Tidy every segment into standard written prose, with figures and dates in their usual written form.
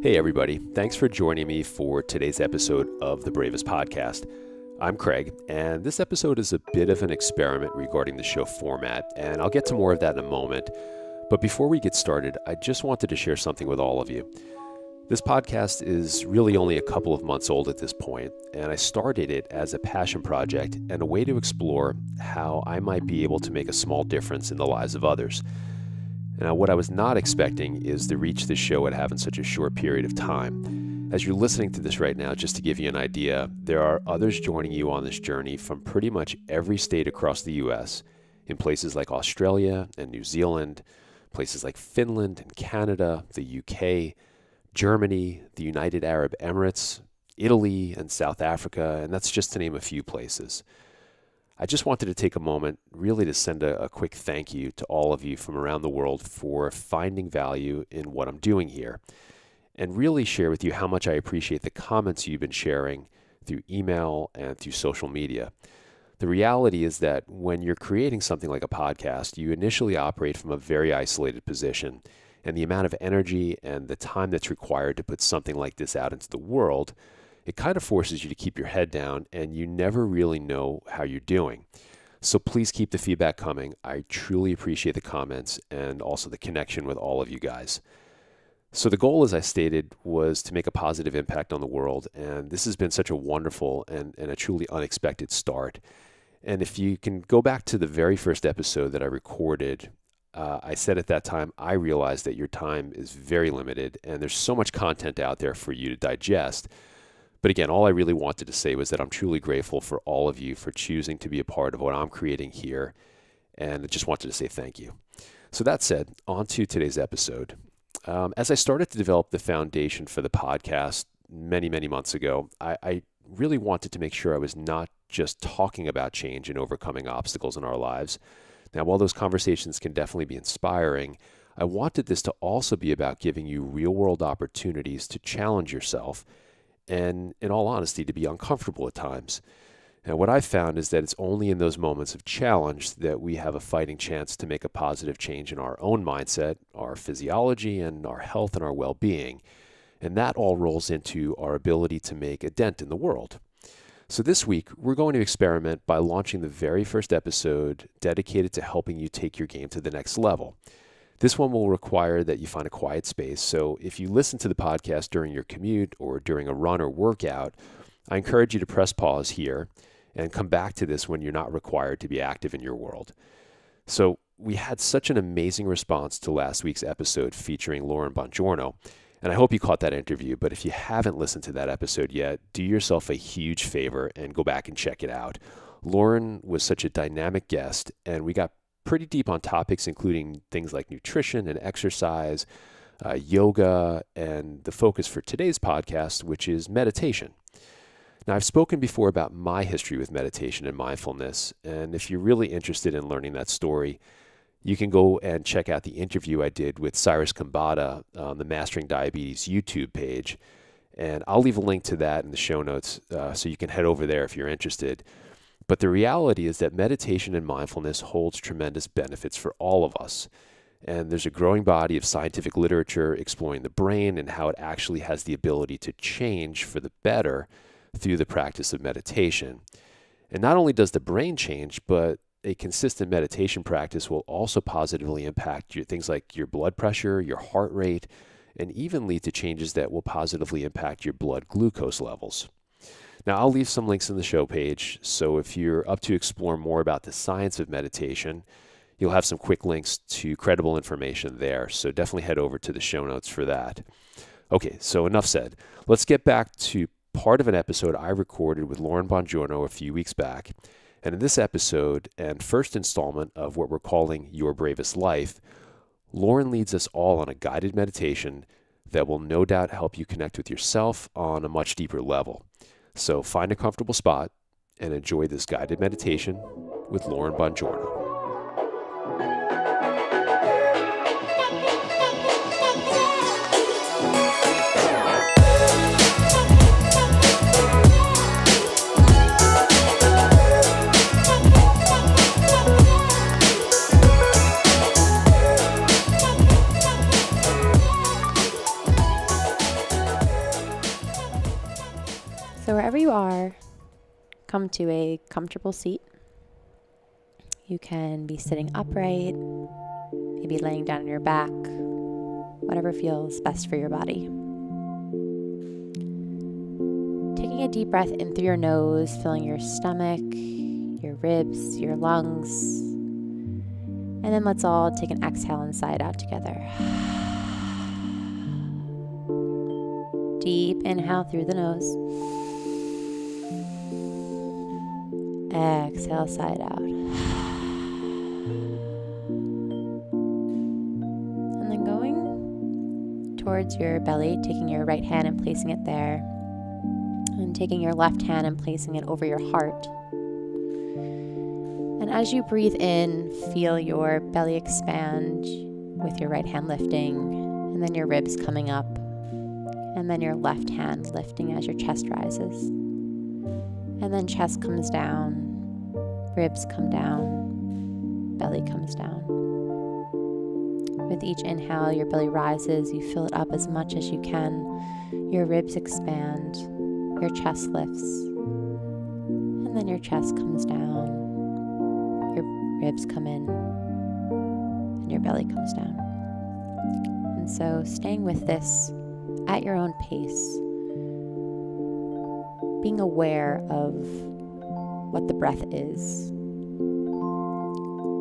Hey everybody, thanks for joining me for today's episode of the Bravest Podcast. I'm Craig, and this episode is a bit of an experiment regarding the show format, and I'll get to more of that in a moment. But before we get started, I just wanted to share something with all of you. This podcast is really only a couple of months old at this point, and I started it as a passion project and a way to explore how I might be able to make a small difference in the lives of others. Now, what I was not expecting is the reach this show would have in such a short period of time. As you're listening to this right now, just to give you an idea, there are others joining you on this journey from pretty much every state across the U.S., in places like Australia and New Zealand, places like Finland and Canada, the U.K., Germany, the United Arab Emirates, Italy, and South Africa, and that's just to name a few places. I just wanted to take a moment really to send a quick thank you to all of you from around the world for finding value in what I'm doing here, and really share with you how much I appreciate the comments you've been sharing through email and through social media. The reality is that when you're creating something like a podcast, you initially operate from a very isolated position, and the amount of energy and the time that's required to put something like this out into the world, it kind of forces you to keep your head down, and you never really know how you're doing. So please keep the feedback coming. I truly appreciate the comments and also the connection with all of you guys. So the goal, as I stated, was to make a positive impact on the world, and this has been such a wonderful and a truly unexpected start. And if you can go back to the very first episode that I recorded, I said at that time, I realized that your time is very limited, and there's so much content out there for you to digest. But again, all I really wanted to say was that I'm truly grateful for all of you for choosing to be a part of what I'm creating here, and I just wanted to say thank you. So that said, on to today's episode. As I started to develop the foundation for the podcast many months ago, I really wanted to make sure I was not just talking about change and overcoming obstacles in our lives. Now, while those conversations can definitely be inspiring, I wanted this to also be about giving you real-world opportunities to challenge yourself and, in all honesty, to be uncomfortable at times. And what I've found is that it's only in those moments of challenge that we have a fighting chance to make a positive change in our own mindset, our physiology, and our health and our well-being. And that all rolls into our ability to make a dent in the world. So this week, we're going to experiment by launching the very first episode dedicated to helping you take your game to the next level. This one will require that you find a quiet space, so if you listen to the podcast during your commute or during a run or workout, I encourage you to press pause here and come back to this when you're not required to be active in your world. So we had such an amazing response to last week's episode featuring Lauren Bongiorno, and I hope you caught that interview, but if you haven't listened to that episode yet, do yourself a huge favor and go back and check it out. Lauren was such a dynamic guest, and we got pretty deep on topics including things like nutrition and exercise, yoga, and the focus for today's podcast, which is meditation. Now, I've spoken before about my history with meditation and mindfulness, and if you're really interested in learning that story, you can go and check out the interview I did with Cyrus Kambata on the Mastering Diabetes YouTube page, and I'll leave a link to that in the show notes so you can head over there if you're interested. But the reality is that meditation and mindfulness holds tremendous benefits for all of us. And there's a growing body of scientific literature exploring the brain and how it actually has the ability to change for the better through the practice of meditation. And not only does the brain change, but a consistent meditation practice will also positively impact things like your blood pressure, your heart rate, and even lead to changes that will positively impact your blood glucose levels. Now, I'll leave some links in the show page, so if you're up to explore more about the science of meditation, you'll have some quick links to credible information there, so definitely head over to the show notes for that. Okay, so enough said. Let's get back to part of an episode I recorded with Lauren Bongiorno a few weeks back, and in this episode, and first installment of what we're calling Your Bravest Life, Lauren leads us all on a guided meditation that will no doubt help you connect with yourself on a much deeper level. So find a comfortable spot and enjoy this guided meditation with Lauren Bongiorno. are, come to a comfortable seat. You can be sitting upright, maybe laying down on your back, whatever feels best for your body. Taking a deep breath in through your nose, filling your stomach, your ribs, your lungs. And then let's all take an exhale and sigh it out together. Deep inhale through the nose. Exhale, sigh it out. And then going towards your belly, taking your right hand and placing it there. And taking your left hand and placing it over your heart. And as you breathe in, feel your belly expand with your right hand lifting, and then your ribs coming up, and then your left hand lifting as your chest rises. And then chest comes down, ribs come down, belly comes down. With each inhale, your belly rises, you fill it up as much as you can. Your ribs expand, your chest lifts, and then your chest comes down. Your ribs come in and your belly comes down. And so staying with this at your own pace, being aware of what the breath is.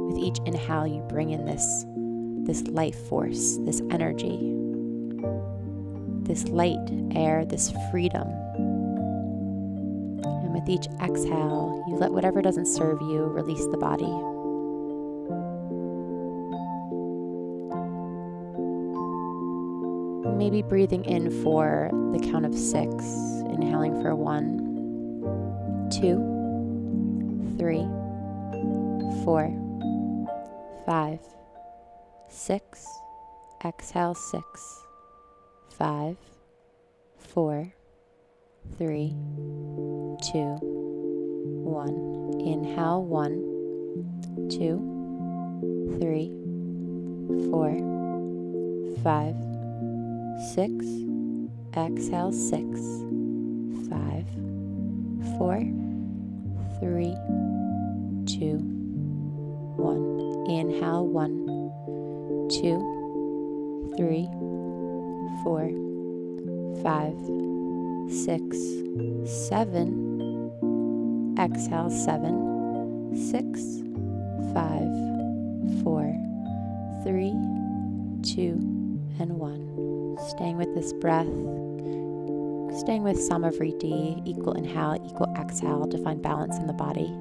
With each inhale, you bring in this life force, this energy, this light, air, this freedom. And with each exhale, you let whatever doesn't serve you release the body. Maybe breathing in for the count of 6, inhaling for 1, 2, 3, 4, 5, 6. Exhale 6, 5, 4, 3, 2, 1. Inhale 1, 2, 3, 4, 5, 6. Exhale 6, 5, 4, 3, 2, 1. Inhale 1, 2, 3, 4, 5, 6, 7. Exhale 7, 6, 5, 4, 3, 2, and 1. Staying with this breath, staying with Samavriti, equal inhale, equal exhale to find balance in the body.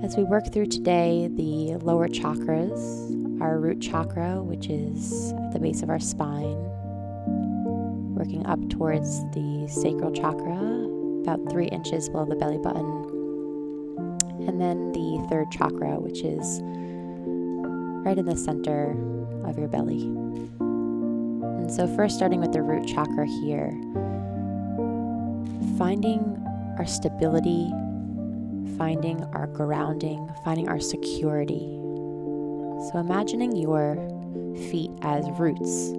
As we work through today, the lower chakras, our root chakra, which is at the base of our spine, working up towards the sacral chakra, about 3 inches below the belly button, and then the third chakra, which is right in the center of your belly. And so first starting with the root chakra here, finding our stability, finding our grounding, finding our security. So imagining your feet as roots,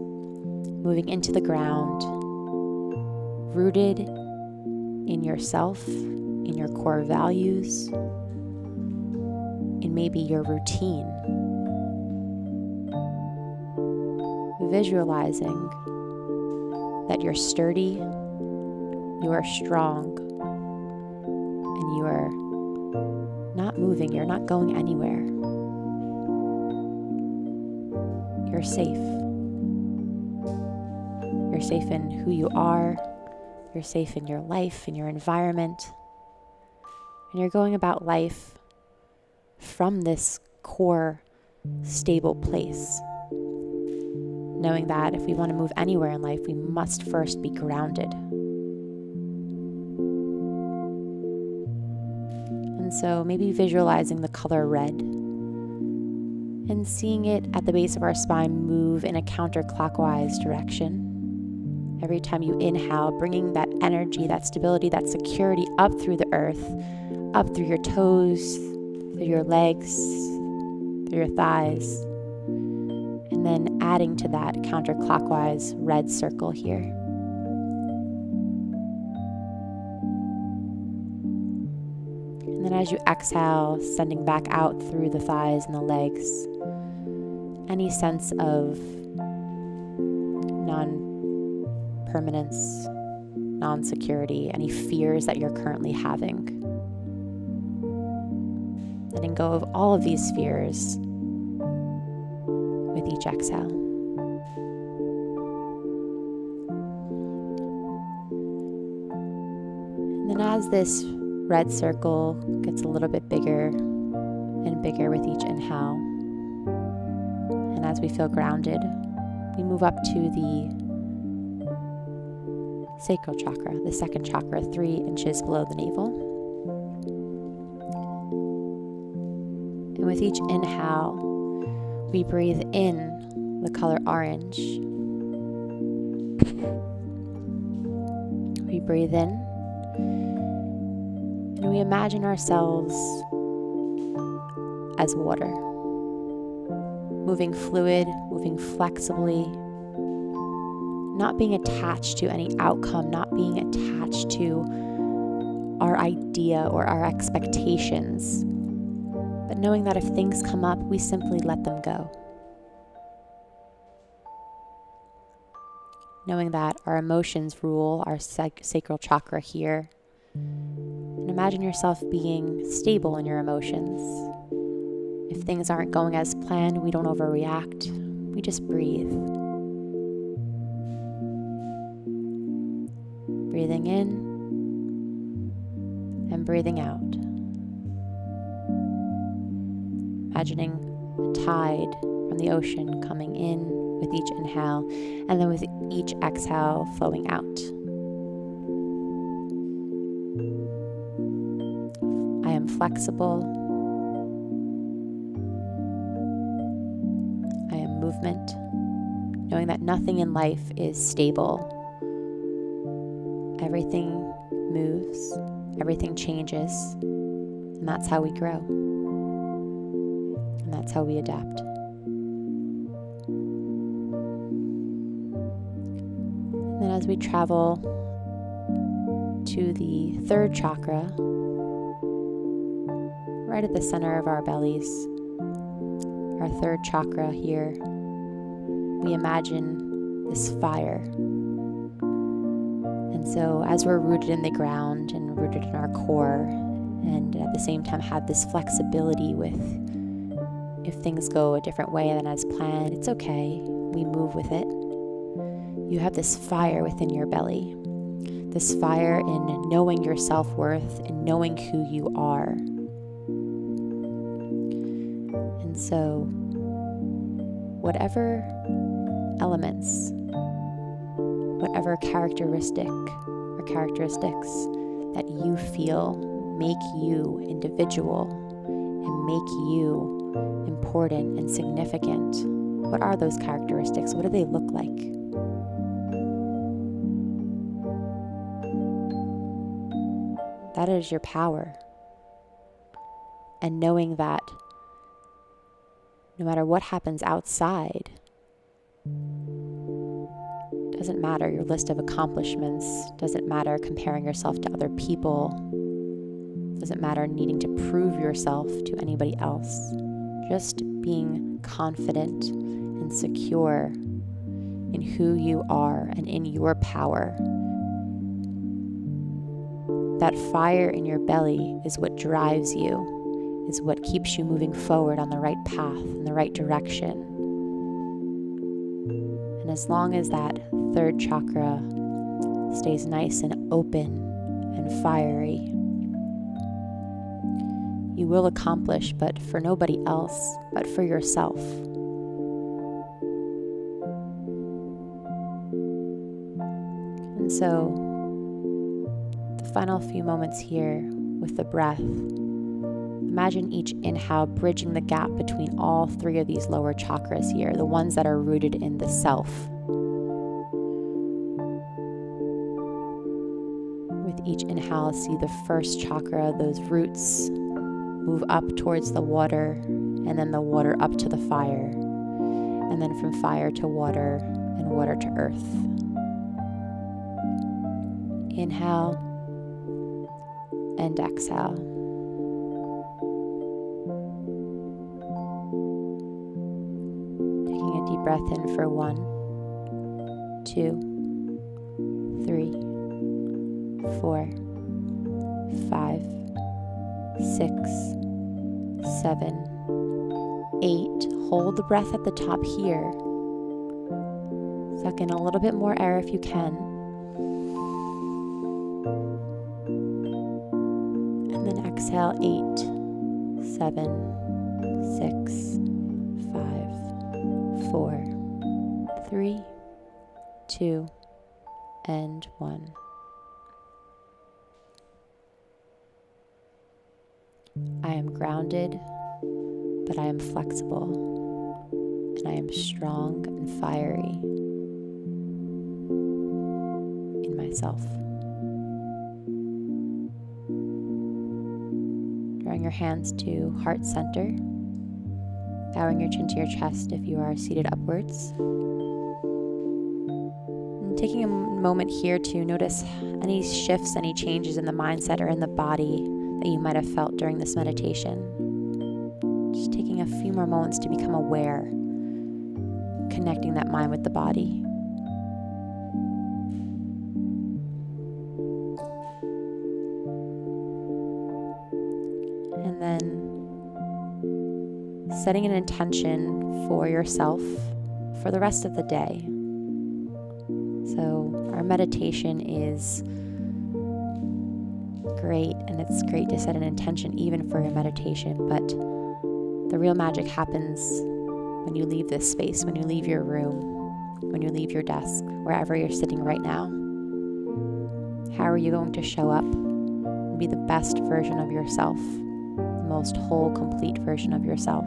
moving into the ground, rooted in yourself, in your core values, in maybe your routine. Visualizing that you're sturdy, you are strong, and you are not moving, you're not going anywhere. You're safe. You're safe in who you are, you're safe in your life, in your environment, and you're going about life from this core, stable place. Knowing that if we want to move anywhere in life, we must first be grounded. And so maybe visualizing the color red and seeing it at the base of our spine move in a counterclockwise direction. Every time you inhale, bringing that energy, that stability, that security up through the earth, up through your toes, through your legs, through your thighs. And then adding to that counterclockwise red circle here. as you exhale, sending back out through the thighs and the legs, any sense of non-permanence, non-security, any fears that you're currently having. Letting go of all of these fears with each exhale. And then as this red circle gets a little bit bigger and bigger with each inhale, and as we feel grounded, we move up to the sacral chakra, the second chakra, 3 inches below the navel. And with each inhale, we breathe in the color orange. We breathe in, and we imagine ourselves as water, moving fluid, moving flexibly, not being attached to any outcome, not being attached to our idea or our expectations, but knowing that if things come up, we simply let them go. Knowing that our emotions rule our sacral chakra here. And imagine yourself being stable in your emotions. If things aren't going as planned, we don't overreact. We just breathe. Breathing in and breathing out. Imagining a tide from the ocean coming in with each inhale, and then with each exhale flowing out. I am flexible. I am movement, knowing that nothing in life is stable. Everything moves, everything changes, and that's how we grow. And that's how we adapt. And then as we travel to the third chakra, right at the center of our bellies, our third chakra here, we imagine this fire. And so as we're rooted in the ground and rooted in our core, and at the same time have this flexibility with, if things go a different way than as planned, it's okay, we move with it. You have this fire within your belly, this fire in knowing your self-worth and knowing who you are. And so whatever elements, whatever characteristics that you feel make you individual and make you important and significant, what are those characteristics? What do they look like? That is your power. And knowing that no matter what happens outside, doesn't matter your list of accomplishments, doesn't matter comparing yourself to other people, doesn't matter needing to prove yourself to anybody else. Just being confident and secure in who you are and in your power. That fire in your belly is what drives you, is what keeps you moving forward on the right path, in the right direction. And as long as that third chakra stays nice and open and fiery, you will accomplish, but for nobody else, but for yourself. And so, the final few moments here with the breath, imagine each inhale bridging the gap between all 3 of these lower chakras here, the ones that are rooted in the self. With each inhale, see the first chakra, those roots, move up towards the water, and then the water up to the fire, and then from fire to water, and water to earth. Inhale and exhale. breath in for 1, 2, 3, 4, 5, 6, 7, 8. Hold the breath at the top here. Suck in a little bit more air if you can. And then exhale 8, 7, 6, 5, 4, 3, 2, and 1. I am grounded, but I am flexible, and I am strong and fiery in myself. Drawing your hands to heart center, bowing your chin to your chest if you are seated upwards. And taking a moment here to notice any shifts, any changes in the mindset or in the body that you might have felt during this meditation. Just taking a few more moments to become aware, connecting that mind with the body. And then setting an intention for yourself for the rest of the day. So our meditation is great, and it's great to set an intention even for your meditation, but the real magic happens when you leave this space, when you leave your room, when you leave your desk, wherever you're sitting right now. How are you going to show up and be the best version of yourself, the most whole, complete version of yourself?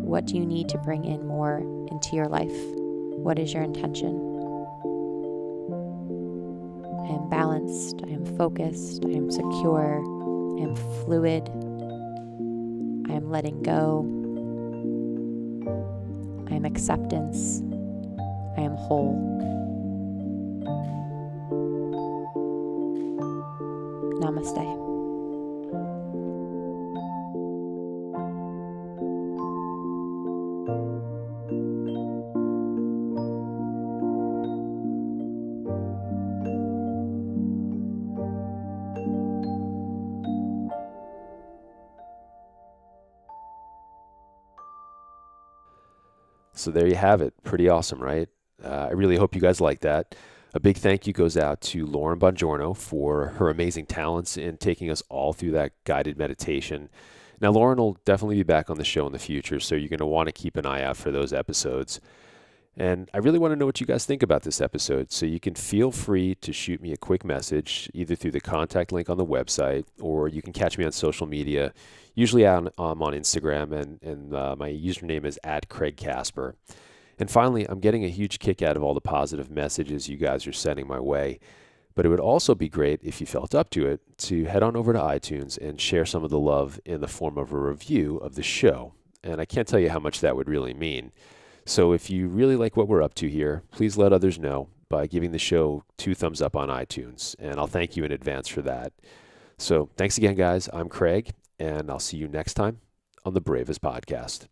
What do you need to bring in more into your life? What is your intention? I am balanced, I am focused, I am secure, I am fluid, I am letting go, I am acceptance, I am whole. Namaste. So there you have it. Pretty awesome, right? I really hope you guys like that. A big thank you goes out to Lauren Bongiorno for her amazing talents in taking us all through that guided meditation. Now, Lauren will definitely be back on the show in the future, so you're going to want to keep an eye out for those episodes. And I really want to know what you guys think about this episode, so you can feel free to shoot me a quick message, either through the contact link on the website, or you can catch me on social media. Usually I'm on Instagram, and my username is @CraigCasper. And finally, I'm getting a huge kick out of all the positive messages you guys are sending my way. But it would also be great if you felt up to it to head on over to iTunes and share some of the love in the form of a review of the show. And I can't tell you how much that would really mean. So if you really like what we're up to here, please let others know by giving the show 2 thumbs up on iTunes. And I'll thank you in advance for that. So thanks again, guys. I'm Craig, and I'll see you next time on the Bravest Podcast.